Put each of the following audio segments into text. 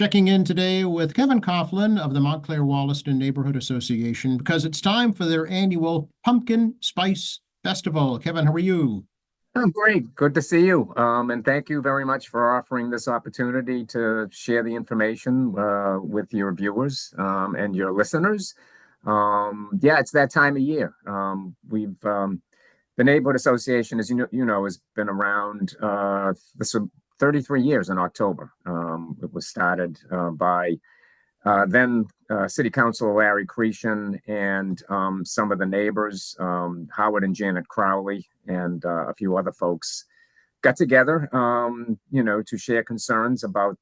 Checking in today with Kevin Coughlin of the Montclair Wollaston Neighborhood Association because it's time for their annual Pumpkin Spice Festival. Kevin, how are you? Oh, great. Good to see you. And thank you very much for offering this opportunity to share the information with your viewers and your listeners. Yeah, it's that time of year. The Neighborhood Association, as you know, has been around this 33 years in October. It was started by then City Councilor Larry Cretion and some of the neighbors, Howard and Janet Crowley, and a few other folks got together, to share concerns about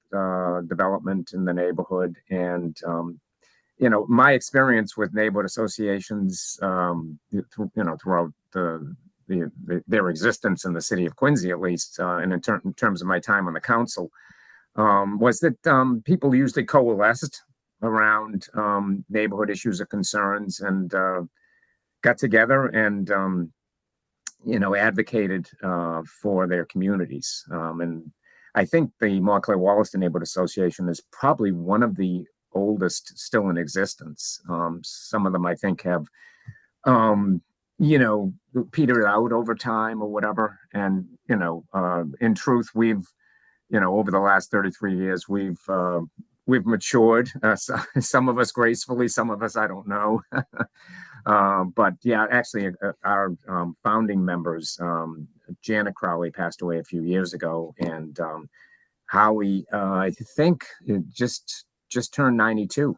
development in the neighborhood. And, my experience with neighborhood associations, throughout their existence in the city of Quincy, at least, and in terms of my time on the council, was that people usually coalesced around neighborhood issues or concerns and got together and advocated for their communities. And I think the Montclair Wollaston Neighborhood Association is probably one of the oldest still in existence. Some of them I think have petered out over time or whatever. And in truth, we've over the last 33 years, we've matured. Some of us gracefully, some of us I don't know. But yeah, actually, our founding members, Janet Crowley passed away a few years ago, and Howie, I think, just turned 92.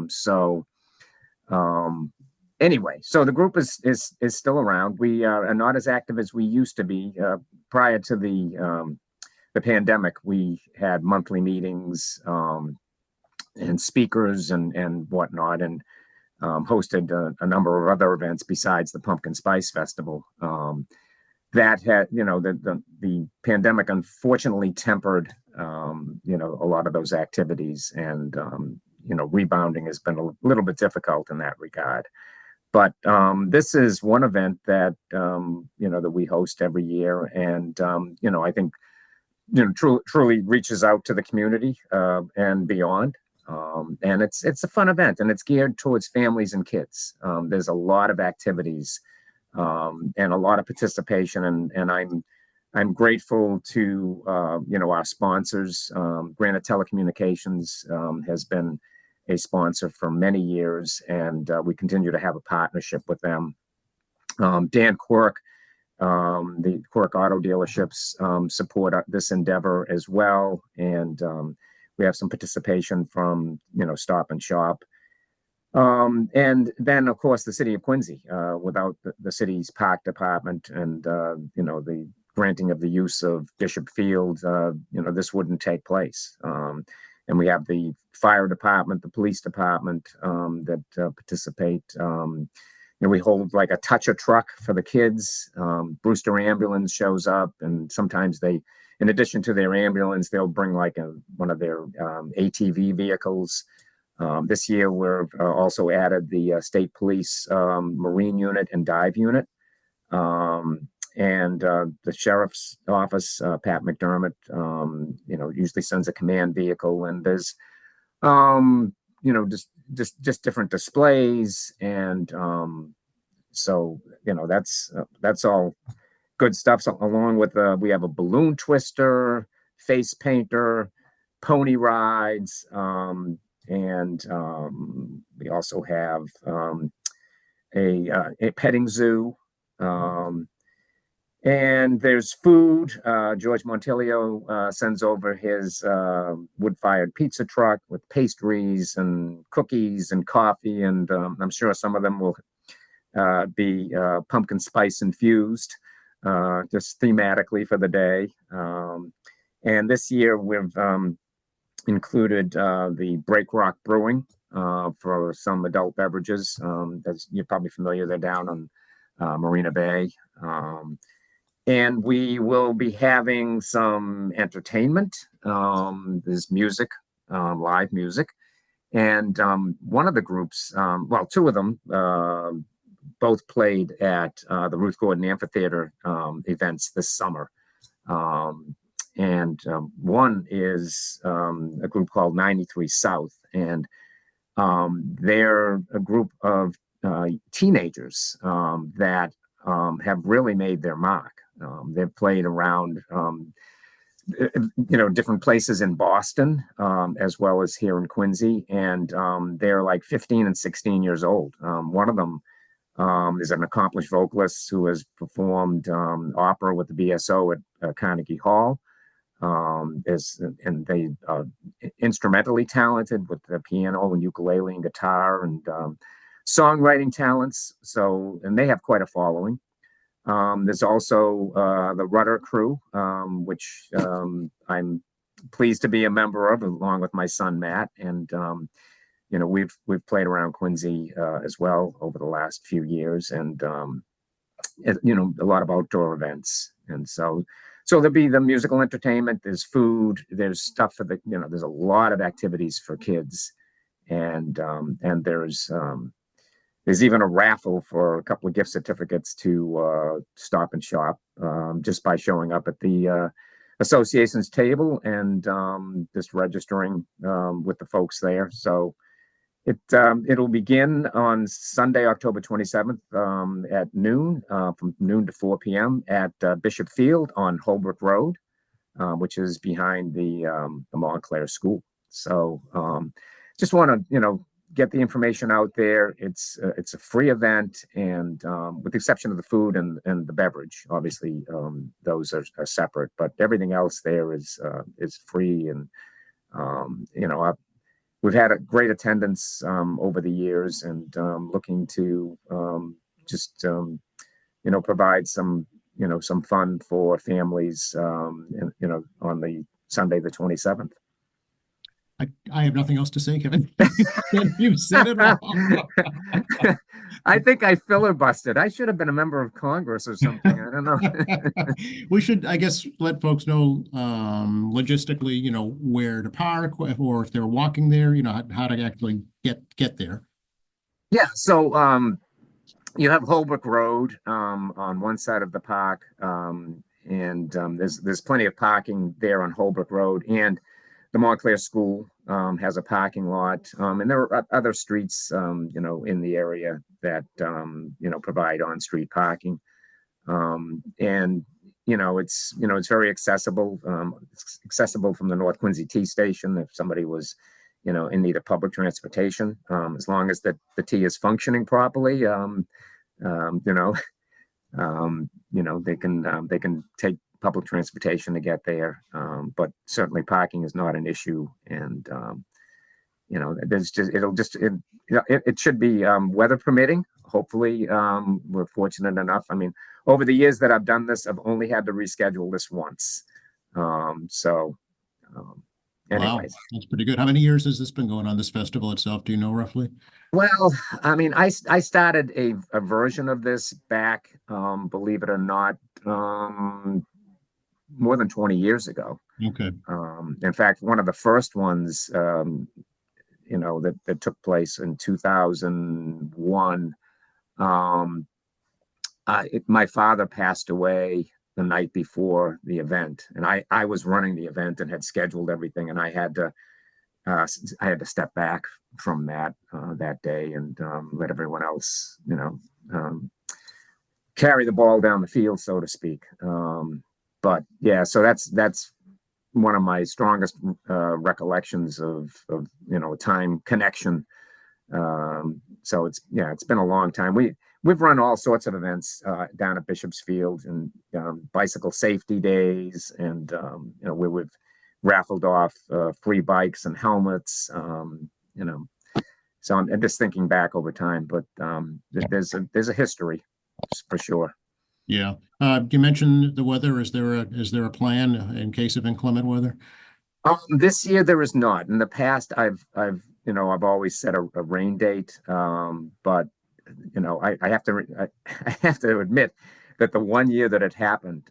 So anyway, so the group is still around. We are not as active as we used to be prior to the pandemic. We had monthly meetings and speakers and whatnot, and hosted a number of other events besides the Pumpkin Spice Festival. That had, the pandemic unfortunately tempered, a lot of those activities, and rebounding has been a little bit difficult in that regard. But this is one event that that we host every year, and I think truly reaches out to the community and beyond. And it's a fun event, and it's geared towards families and kids. There's a lot of activities and a lot of participation, and I'm grateful to our sponsors. Granite Telecommunications has been a sponsor for many years, and we continue to have a partnership with them. Dan Quirk, the Quirk Auto Dealerships, support this endeavor as well, and we have some participation from Stop and Shop, and then of course the city of Quincy. Without the city's park department and the granting of the use of Bishop Field, this wouldn't take place. And we have the fire department, the police department that participate. We hold like a toucher truck for the kids. Brewster Ambulance shows up, and sometimes they, in addition to their ambulance, they'll bring like one of their ATV vehicles. This year, we've also added the state police marine unit and dive unit. And the sheriff's office, Pat McDermott, usually sends a command vehicle, and there's, just different displays, and so that's all good stuff. So along with we have a balloon twister, face painter, pony rides, and we also have a petting zoo. And there's food. George Montilio sends over his wood-fired pizza truck with pastries and cookies and coffee, and I'm sure some of them will be pumpkin spice infused, just thematically for the day. And this year we've included the Break Rock Brewing for some adult beverages. As you're probably familiar, they're down on Marina Bay. And we will be having some entertainment. There's music, live music. And one of the groups, two of them, both played at the Ruth Gordon Amphitheater events this summer. and one is a group called 93 South, and they're a group of teenagers that have really made their mark. They've played around, different places in Boston, as well as here in Quincy, and they're like 15 and 16 years old. One of them is an accomplished vocalist who has performed opera with the BSO at Carnegie Hall. And they instrumentally talented with the piano and ukulele and guitar, and songwriting talents. So, and they have quite a following. There's also the Rudder Crew, which I'm pleased to be a member of, along with my son Matt. And we've played around Quincy as well over the last few years, and a lot of outdoor events. And so there'll be the musical entertainment. There's food. There's stuff for there's a lot of activities for kids, and there's even a raffle for a couple of gift certificates to Stop and Shop, just by showing up at the association's table and just registering with the folks there. So it'll begin on Sunday, October 27th at noon, from noon to 4 p.m. at Bishop Field on Holbrook Road, which is behind the Montclair School. So just want to, get the information out there. It's a free event, and with the exception of the food and the beverage, obviously those are separate, but everything else there is free. And we've had a great attendance over the years, and looking to provide some fun for families on the Sunday the 27th. I have nothing else to say, Kevin. You've said it all. I think I filibustered. I should have been a member of Congress or something. I don't know. We should, I guess, let folks know logistically, where to park, or if they're walking there, how to actually get there. Yeah. So you have Holbrook Road on one side of the park, and there's plenty of parking there on Holbrook Road, and the Montclair School has a parking lot, and there are other streets, in the area that provide on-street parking, and it's very accessible. It's accessible from the North Quincy T station if somebody was, in need of public transportation, as long as the T is functioning properly. They can take public transportation to get there, but certainly parking is not an issue. And it should be weather permitting. Hopefully, we're fortunate enough. I mean, over the years that I've done this, I've only had to reschedule this once. Anyways. Wow, that's pretty good. How many years has this been going on, this festival itself? Do you know roughly? Well, I mean, I started a version of this back, believe it or not, more than 20 years ago. Okay. In fact, one of the first ones, that took place in 2001, my father passed away the night before the event, and I was running the event and had scheduled everything, and I had to step back from that day and let everyone else, carry the ball down the field, so to speak. But yeah, so that's one of my strongest recollections of time connection. So it's been a long time. We've run all sorts of events down at Bishop's Field, and bicycle safety days, and where we've raffled off free bikes and helmets. So I'm just thinking back over time, but there's a history for sure. Yeah. You mentioned the weather. Is there a plan in case of inclement weather? This year there is not. In the past, I've always set a rain date, but I have to admit that the one year that it happened,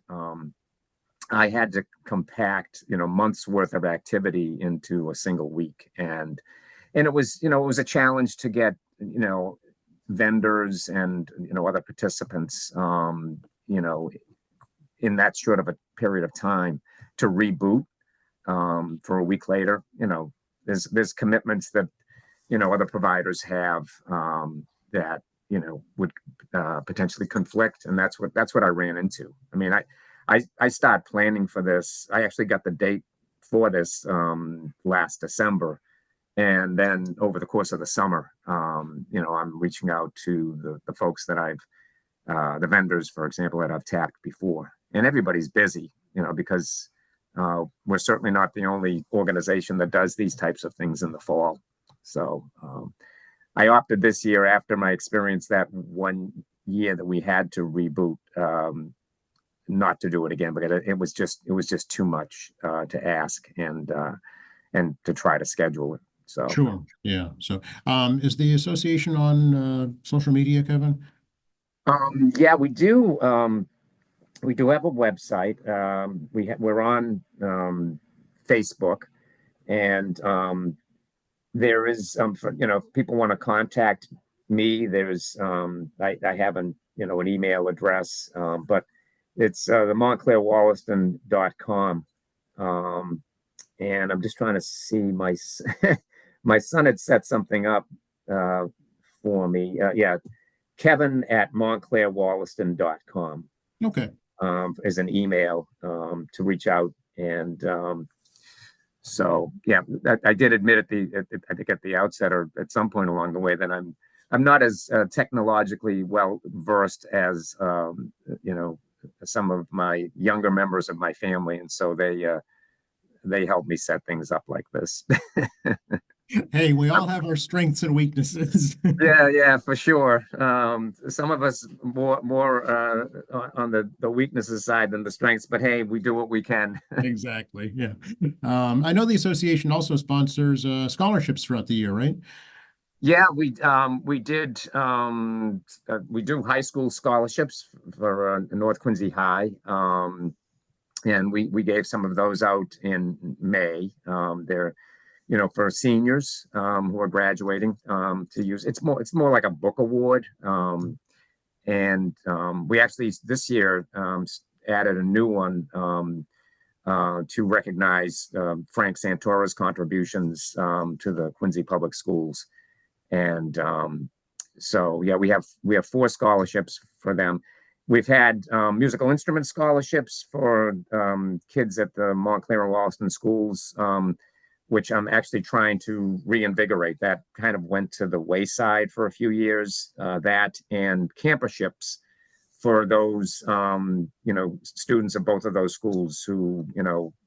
I had to compact months worth of activity into a single week, and it was a challenge to get vendors and other participants in that short of a period of time to reboot for a week later. There's commitments that other providers have that would potentially conflict, and that's what I ran into. I mean, I started planning for this. I actually got the date for this last December, and then over the course of the summer, I'm reaching out to the folks that the vendors, for example, that I've tapped before, and everybody's busy, because we're certainly not the only organization that does these types of things in the fall. So I opted this year, after my experience that one year that we had to reboot, not to do it again, because it was just too much to ask and to try to schedule it. So Sure. Yeah. So is the association on social media, Kevin? yeah, we do. We do have a website. We're on Facebook, and there is if people want to contact me, there's I have an email address, but it's the montclairwollaston.com. And I'm just trying to see my my son had set something up for me. Yeah, Kevin at montclairwollaston.com. Okay. Is an email to reach out. And so yeah, I did admit I think at the outset, or at some point along the way, that I'm not as technologically well versed as some of my younger members of my family, and so they help me set things up like this. Hey, we all have our strengths and weaknesses. Yeah, for sure. Some of us more on the weaknesses side than the strengths, but hey, we do what we can. Exactly. Yeah. I know the association also sponsors scholarships throughout the year, right? Yeah, we did. We do high school scholarships for North Quincy High, and we gave some of those out in May. They're for seniors who are graduating to use. It's more like a book award, and we actually this year added a new one to recognize Frank Santora's contributions to the Quincy Public Schools. And so yeah, we have 4 scholarships for them. We've had musical instrument scholarships for kids at the Montclair and Wollaston schools, which I'm actually trying to reinvigorate. That kind of went to the wayside for a few years. That and camperships for those students of both of those schools who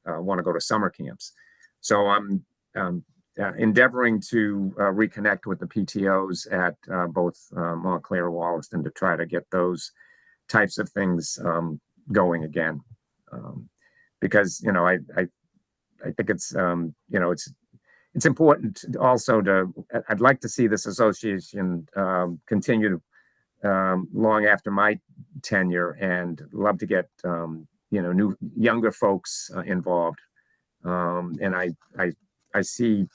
want to go to summer camps. So I'm endeavoring to reconnect with the PTOs at both Montclair and Wollaston to try to get those types of things going again, because I think it's it's important also I'd like to see this association continue long after my tenure, and love to get new younger folks involved. And I see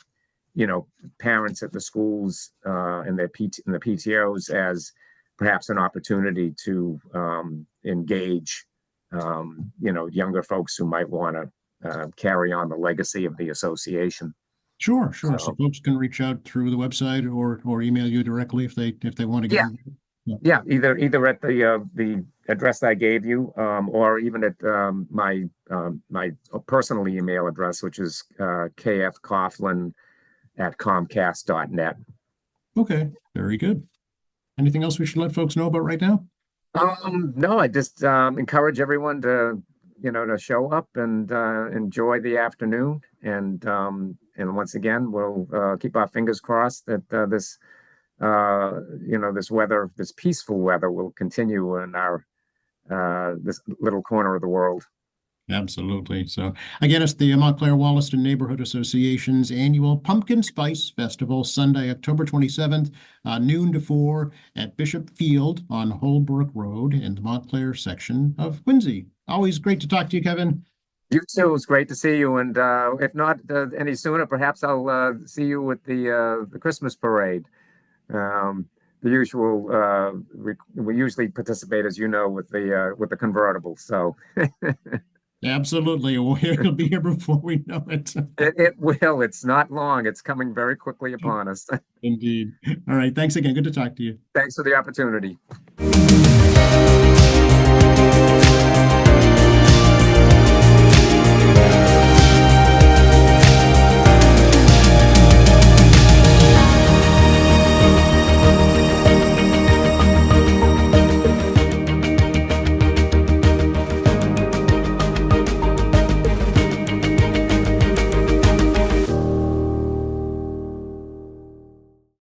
parents at the schools and the PTOs as perhaps an opportunity to engage younger folks who might want to carry on the legacy of the association. Sure. So folks can reach out through the website or email you directly if they want to get. Yeah, either at the address that I gave you, or even at my personal email address, which is kfcoughlin@comcast.net. Okay, very good. Anything else we should let folks know about right now? No, I just encourage everyone to show up and enjoy the afternoon, and once again, we'll keep our fingers crossed that this this peaceful weather will continue in our this little corner of the world. Absolutely. So again, it's the Montclair Wollaston Neighborhood Association's annual Pumpkin Spice Festival, Sunday, October 27th, noon to 4 at Bishop Field on Holbrook Road in the Montclair section of Quincy. Always great to talk to you, Kevin. You too. It was great to see you. And if not any sooner, perhaps I'll see you with the Christmas parade. the usual, we usually participate, as you know, with the convertible. So Absolutely. It'll be here before we know it. it will. It's not long. It's coming very quickly upon us. Indeed. All right. Thanks again. Good to talk to you. Thanks for the opportunity.